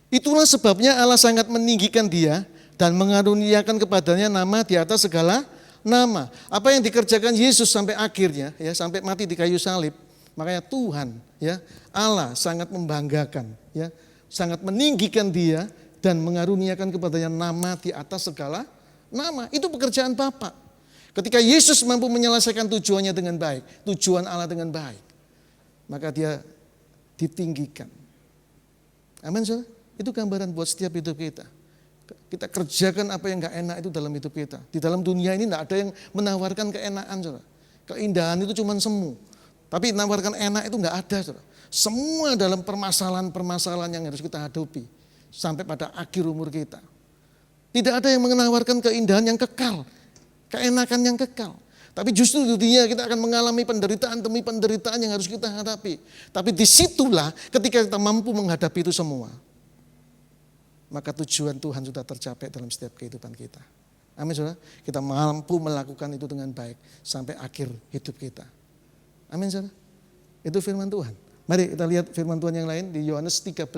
Itulah sebabnya Allah sangat meninggikan dia dan mengaruniakan kepadanya nama di atas segala nama. Apa yang dikerjakan Yesus sampai akhirnya ya, sampai mati di kayu salib. Makanya Tuhan ya, Allah sangat membanggakan ya, sangat meninggikan dia dan mengaruniakan kepadanya nama di atas segala nama. Itu pekerjaan Bapa. Ketika Yesus mampu menyelesaikan tujuannya dengan baik, tujuan Allah dengan baik, maka dia ditinggikan. Amin saudara. Itu gambaran buat setiap hidup kita. Kita kerjakan apa yang gak enak itu dalam hidup kita. Di dalam dunia ini gak ada yang menawarkan keenakan saudara. Keindahan itu cuma semu. Tapi menawarkan enak itu gak ada saudara. Semua dalam permasalahan-permasalahan yang harus kita hadapi. Sampai pada akhir umur kita. Tidak ada yang menawarkan keindahan yang kekal. Keenakan yang kekal. Tapi justru di dunia kita akan mengalami penderitaan demi penderitaan yang harus kita hadapi. Tapi disitulah ketika kita mampu menghadapi itu semua, maka tujuan Tuhan sudah tercapai dalam setiap kehidupan kita. Amin saudara. Kita mampu melakukan itu dengan baik sampai akhir hidup kita. Amin saudara. Itu firman Tuhan. Mari kita lihat firman Tuhan yang lain di Yohanes 13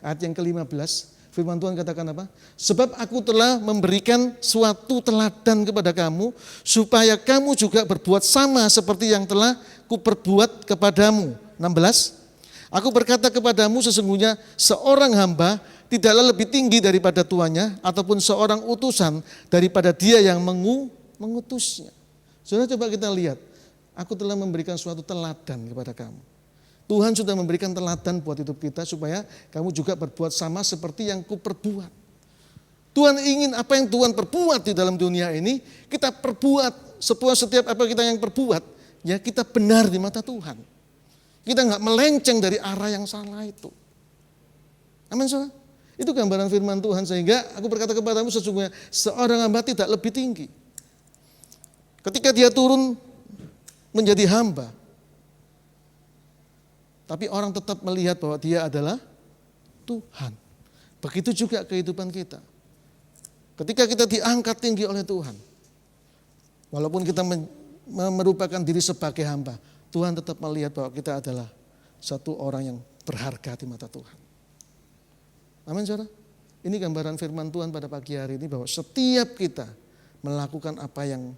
ayat yang ke-15. Firman Tuhan katakan apa? Sebab aku telah memberikan suatu teladan kepada kamu supaya kamu juga berbuat sama seperti yang telah kuperbuat kepadamu. 16. Aku berkata kepadamu sesungguhnya seorang hamba tidaklah lebih tinggi daripada tuannya ataupun seorang utusan daripada dia yang mengutusnya. Saudara coba kita lihat. Aku telah memberikan suatu teladan kepada kamu. Tuhan sudah memberikan teladan buat hidup kita supaya kamu juga berbuat sama seperti yang kuperbuat. Tuhan ingin apa yang Tuhan perbuat di dalam dunia ini, kita perbuat. Setiap apa kita yang perbuat, ya kita benar di mata Tuhan. Kita nggak melenceng dari arah yang salah itu. Amin saudara. Itu gambaran firman Tuhan sehingga aku berkata kepadamu sesungguhnya seorang hamba tidak lebih tinggi. Ketika dia turun menjadi hamba, tapi orang tetap melihat bahwa dia adalah Tuhan. Begitu juga kehidupan kita. Ketika kita diangkat tinggi oleh Tuhan, Walaupun kita merupakan diri sebagai hamba, Tuhan tetap melihat bahwa kita adalah satu orang yang berharga di mata Tuhan. Amin, saudara. Ini gambaran firman Tuhan pada pagi hari ini bahwa setiap kita melakukan apa yang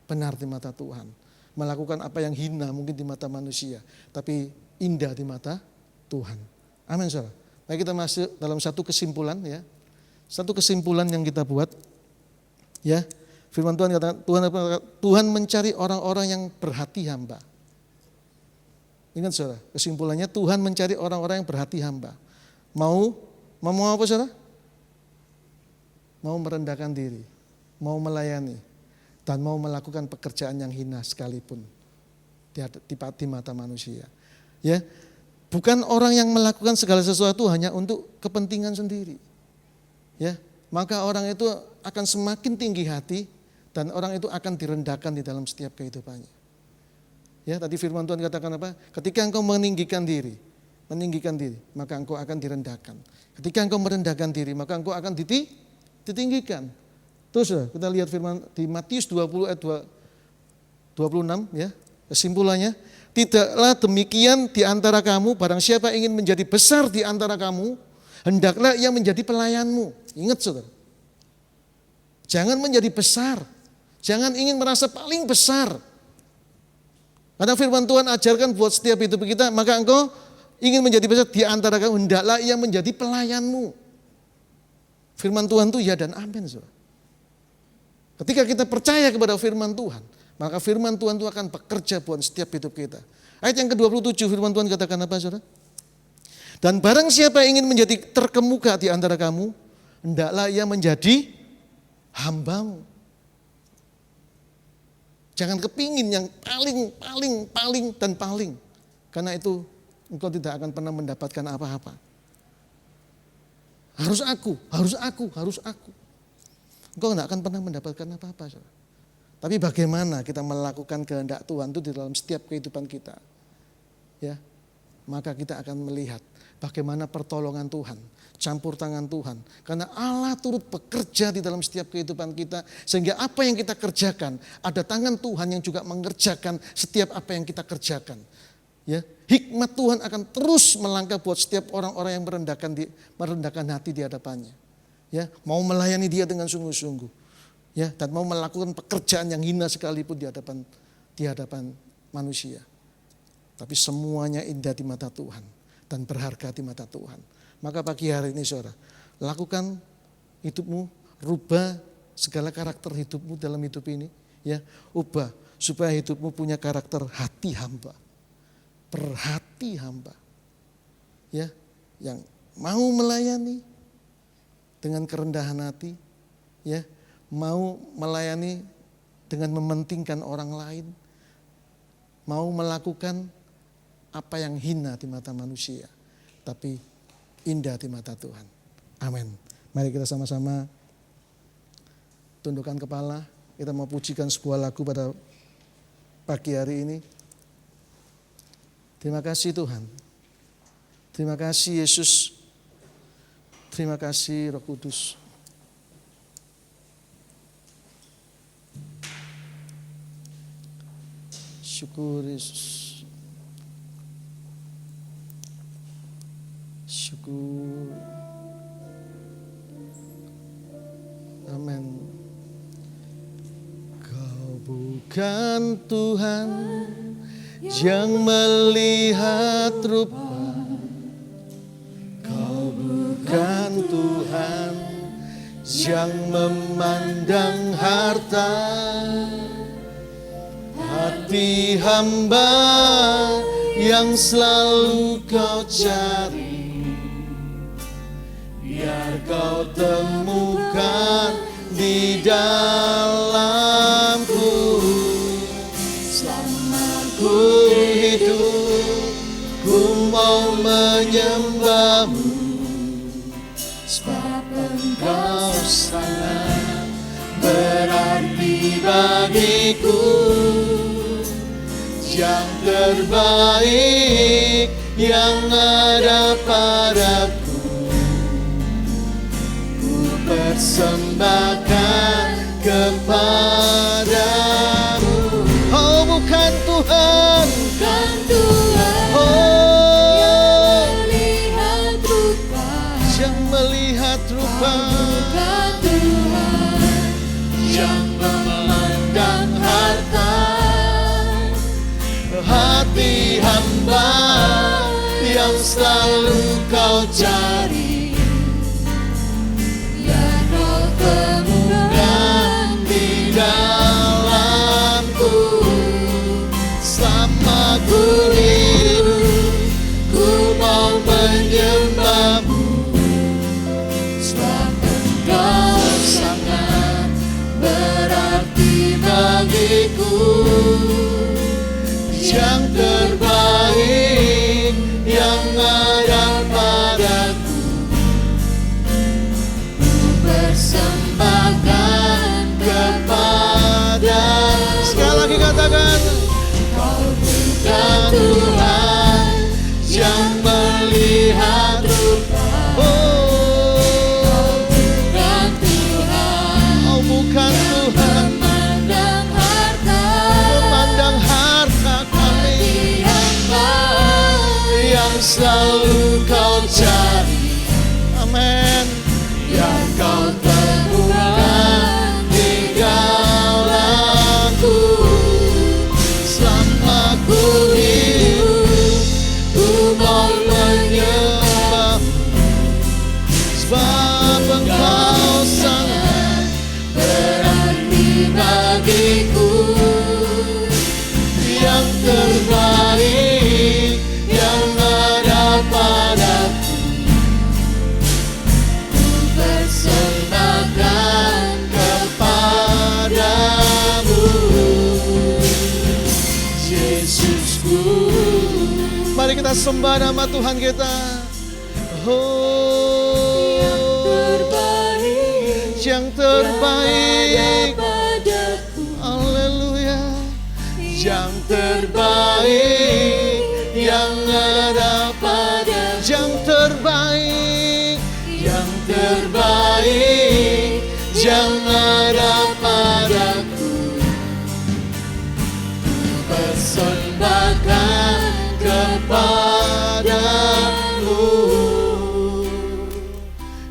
benar di mata Tuhan, melakukan apa yang hina mungkin di mata manusia, tapi indah di mata Tuhan. Amin, saudara. Baik, kita masuk dalam satu kesimpulan ya. Satu kesimpulan yang kita buat ya. Firman Tuhan katakan Tuhan mencari orang-orang yang berhati hamba. Ingat saudara, kesimpulannya Tuhan mencari orang-orang yang berhati hamba. Mau apa saudara? Mau merendahkan diri, mau melayani, dan mau melakukan pekerjaan yang hina sekalipun di mata manusia. Ya, bukan orang yang melakukan segala sesuatu hanya untuk kepentingan sendiri. Ya, maka orang itu akan semakin tinggi hati dan orang itu akan direndahkan di dalam setiap kehidupannya. Ya, tadi firman Tuhan katakan apa? Ketika engkau meninggikan diri, maka engkau akan direndahkan. Ketika engkau merendahkan diri, maka engkau akan ditinggikan. Terus kita lihat firman di Matius 20 ayat 26 ya. Kesimpulannya, tidaklah demikian di antara kamu, barang siapa ingin menjadi besar di antara kamu, hendaklah ia menjadi pelayanmu. Ingat saudara. Jangan menjadi besar. Jangan ingin merasa paling besar. Karena firman Tuhan ajarkan buat setiap hidup kita, maka engkau ingin menjadi besar di antara kamu, hendaklah ia menjadi pelayanmu. Firman Tuhan itu ya dan amin, saudara. Ketika kita percaya kepada firman Tuhan, maka firman Tuhan itu akan bekerja buat setiap hidup kita. Ayat yang ke-27 firman Tuhan katakan apa, saudara? Dan barang siapa ingin menjadi terkemuka di antara kamu, hendaklah ia menjadi hambamu. Jangan kepingin yang paling dan paling. Karena itu engkau tidak akan pernah mendapatkan apa-apa. Harus aku. Engkau tidak akan pernah mendapatkan apa-apa. Saudara. Tapi bagaimana kita melakukan kehendak Tuhan itu di dalam setiap kehidupan kita. Ya, maka kita akan melihat bagaimana pertolongan Tuhan, campur tangan Tuhan. Karena Allah turut bekerja di dalam setiap kehidupan kita. Sehingga apa yang kita kerjakan, ada tangan Tuhan yang juga mengerjakan setiap apa yang kita kerjakan. Ya, hikmat Tuhan akan terus melangkah buat setiap orang-orang yang merendahkan hati di hadapannya. Ya, mau melayani dia dengan sungguh-sungguh. Ya, dan mau melakukan pekerjaan yang hina sekalipun di hadapan manusia. Tapi semuanya indah di mata Tuhan dan berharga di mata Tuhan. Maka pagi hari ini saudara, lakukan hidupmu, rubah segala karakter hidupmu dalam hidup ini. Ya, ubah supaya hidupmu punya karakter hati hamba. Berhati hamba. Ya, yang mau melayani dengan kerendahan hati, ya, mau melayani dengan mementingkan orang lain, mau melakukan apa yang hina di mata manusia, tapi indah di mata Tuhan. Amin. Mari kita sama-sama tundukkan kepala. Kita mau pujikan sebuah lagu pada pagi hari ini. Terima kasih Tuhan. Terima kasih Yesus. Terima kasih Roh Kudus. Syukur Yesus. Syukur. Amin. Kau bukan Tuhan yang melihat rupa. Kau bukan Tuhan yang memandang harta. Hati hamba yang selalu kau cari, biar kau temukan di dalamku. Selama ku hidup, ku mau menyembahmu, sebab engkau sangat berarti bagiku. Yang terbaik yang ada padaku, ku persembahkan kepadamu. yang selalu kau cari, yang kau temukan di dalamku. Selama ku hidup, ku mau menyembahmu, sebab Engkau sangat berarti bagiku. Yang terbaik yang ada padaku, ku persembahkan kepada. Sekali lagi katakan, Kau bukan Tuhan yang melihat rupa, oh, bukan Tuhan oh bukan Tuhan memandang harta, memandang harta kami, hamba yang selalu kau cari, amin. yang kau temukan di dalamku. Selama ku hidup, ku mau menyembahmu, Sebab Engkau sangat berarti bagiku. Yang terbaik yang ada padaku, ku persembahkan kepadamu, Yesusku. Mari kita sembah nama Tuhan kita. Oh, yang terbaik, Padaku, haleluya. yang terbaik yang ada padaku, Yang terbaik, yang terbaik yang ada padaku, ku persembahkan kepadamu,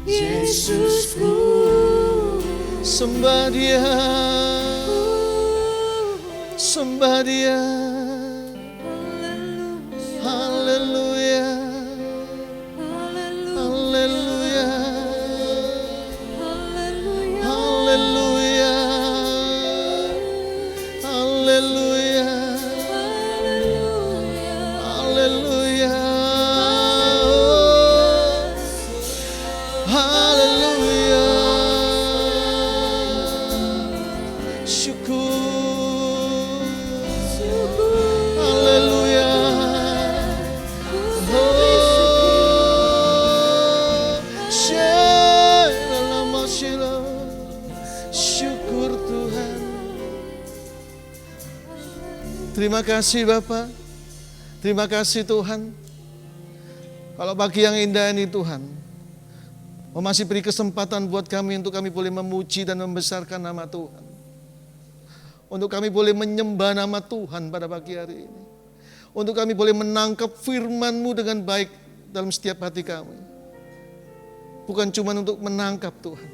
Yesusku. sembah Dia, sembah Dia. Haleluya, haleluya, haleluya, haleluya, haleluya, haleluya. Syukur, haleluya. Syukur Tuhan. Terima kasih Bapa. Terima kasih Tuhan. Kalau pagi yang indah ini Tuhan, Kau masih beri kesempatan buat kami untuk kami boleh memuji dan membesarkan nama Tuhan. Untuk kami boleh menyembah nama Tuhan pada pagi hari ini. Untuk kami boleh menangkap firman-Mu dengan baik dalam setiap hati kami. Bukan cuma untuk menangkap Tuhan.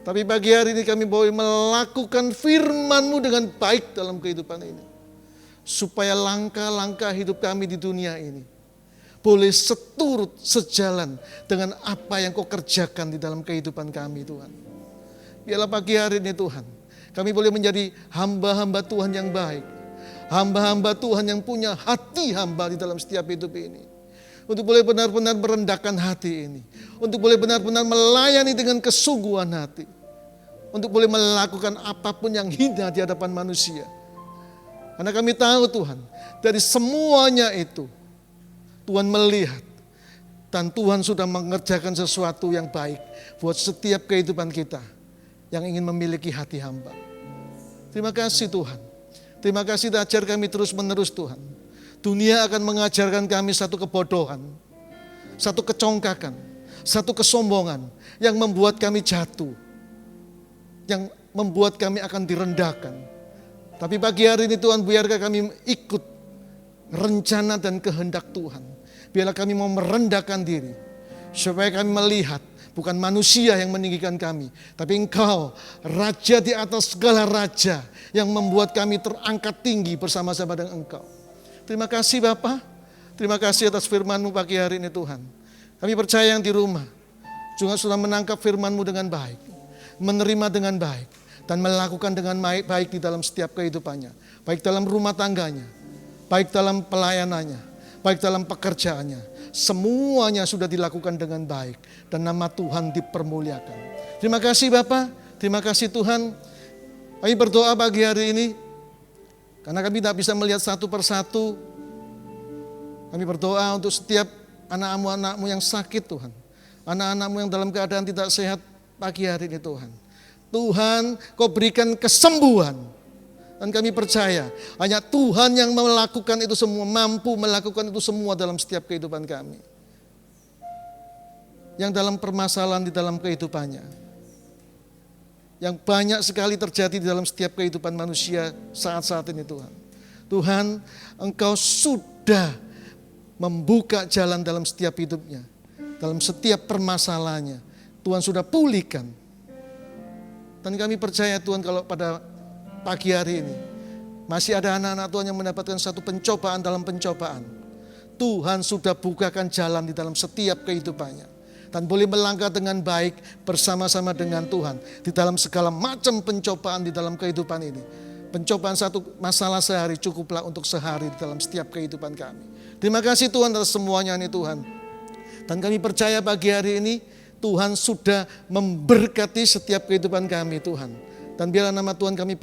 Tapi pagi hari ini kami boleh melakukan firman-Mu dengan baik dalam kehidupan ini. Supaya langkah-langkah hidup kami di dunia ini boleh seturut, sejalan dengan apa yang Kau kerjakan di dalam kehidupan kami Tuhan. Biarlah pagi hari ini Tuhan, kami boleh menjadi hamba-hamba Tuhan yang baik. Hamba-hamba Tuhan yang punya hati hamba di dalam setiap hidup ini. Untuk boleh benar-benar merendahkan hati ini. Untuk boleh benar-benar melayani dengan kesungguhan hati. Untuk boleh melakukan apapun yang hina di hadapan manusia. Karena kami tahu Tuhan, dari semuanya itu, Tuhan melihat. Dan Tuhan sudah mengerjakan sesuatu yang baik buat setiap kehidupan kita yang ingin memiliki hati hamba. Terima kasih Tuhan. Terima kasih ajar kami terus menerus Tuhan. Dunia akan mengajarkan kami satu kebodohan, satu kecongkakan, satu kesombongan yang membuat kami jatuh, yang membuat kami akan direndahkan. Tapi pagi hari ini Tuhan, biarkan kami ikut rencana dan kehendak Tuhan. Biarlah kami mau merendahkan diri, supaya kami melihat bukan manusia yang meninggikan kami, tapi Engkau, Raja di atas segala raja, yang membuat kami terangkat tinggi bersama-sama dengan Engkau. Terima kasih Bapa. Terima kasih atas firman-Mu pagi hari ini Tuhan. Kami percaya yang di rumah juga sudah menangkap firman-Mu dengan baik, menerima dengan baik, dan melakukan dengan baik di dalam setiap kehidupannya. Baik dalam rumah tangganya, baik dalam pelayanannya, baik dalam pekerjaannya. Semuanya sudah dilakukan dengan baik dan nama Tuhan dipermuliakan. Terima kasih Bapa, terima kasih Tuhan. Kami berdoa pagi hari ini, karena kami tidak bisa melihat satu persatu. Kami berdoa untuk setiap anak-Mu yang sakit Tuhan. Anak-anak-Mu yang dalam keadaan tidak sehat pagi hari ini Tuhan. Tuhan, Kau berikan kesembuhan. Dan kami percaya hanya Tuhan yang melakukan itu semua, mampu melakukan itu semua dalam setiap kehidupan kami. Yang dalam permasalahan di dalam kehidupannya. Yang banyak sekali terjadi di dalam setiap kehidupan manusia saat-saat ini Tuhan. Tuhan, Engkau sudah membuka jalan dalam setiap hidupnya. Dalam setiap permasalahannya. Tuhan sudah pulihkan. Dan kami percaya Tuhan kalau pada pagi hari ini masih ada anak-anak Tuhan yang mendapatkan satu pencobaan dalam pencobaan. Tuhan sudah bukakan jalan di dalam setiap kehidupannya. Dan boleh melangkah dengan baik bersama-sama dengan Tuhan. Di dalam segala macam pencobaan di dalam kehidupan ini. Pencobaan satu masalah sehari cukuplah untuk sehari di dalam setiap kehidupan kami. Terima kasih Tuhan atas semuanya ini Tuhan. Dan kami percaya pagi hari ini Tuhan sudah memberkati setiap kehidupan kami Tuhan. Dan biarlah nama Tuhan kami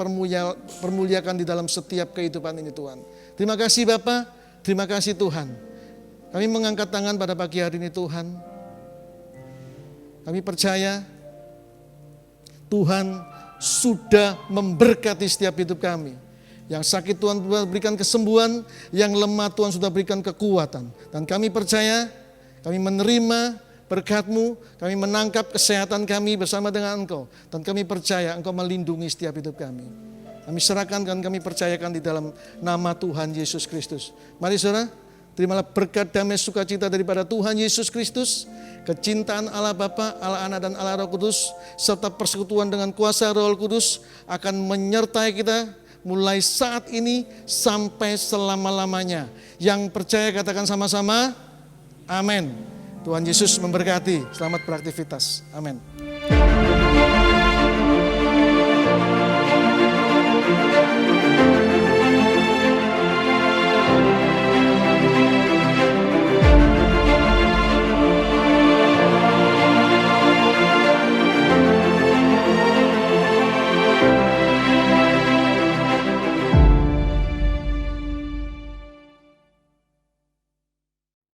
permuliakan di dalam setiap kehidupan ini Tuhan. Terima kasih Bapa, terima kasih Tuhan. Kami mengangkat tangan pada pagi hari ini Tuhan. Kami percaya Tuhan sudah memberkati setiap hidup kami. Yang sakit Tuhan berikan kesembuhan, yang lemah Tuhan sudah berikan kekuatan. Dan kami percaya, kami menerima berkat-Mu, kami menangkap kesehatan kami bersama dengan Engkau. Dan kami percaya Engkau melindungi setiap hidup kami. Kami serahkan dan kami percayakan di dalam nama Tuhan Yesus Kristus. Mari saudara, terimalah berkat damai sukacita daripada Tuhan Yesus Kristus, kecintaan Allah Bapa, Allah Anak dan Allah Roh Kudus, serta persekutuan dengan kuasa Roh Kudus akan menyertai kita mulai saat ini sampai selama-lamanya. Yang percaya katakan sama-sama, amin. Tuhan Yesus memberkati. Selamat beraktivitas. Amin.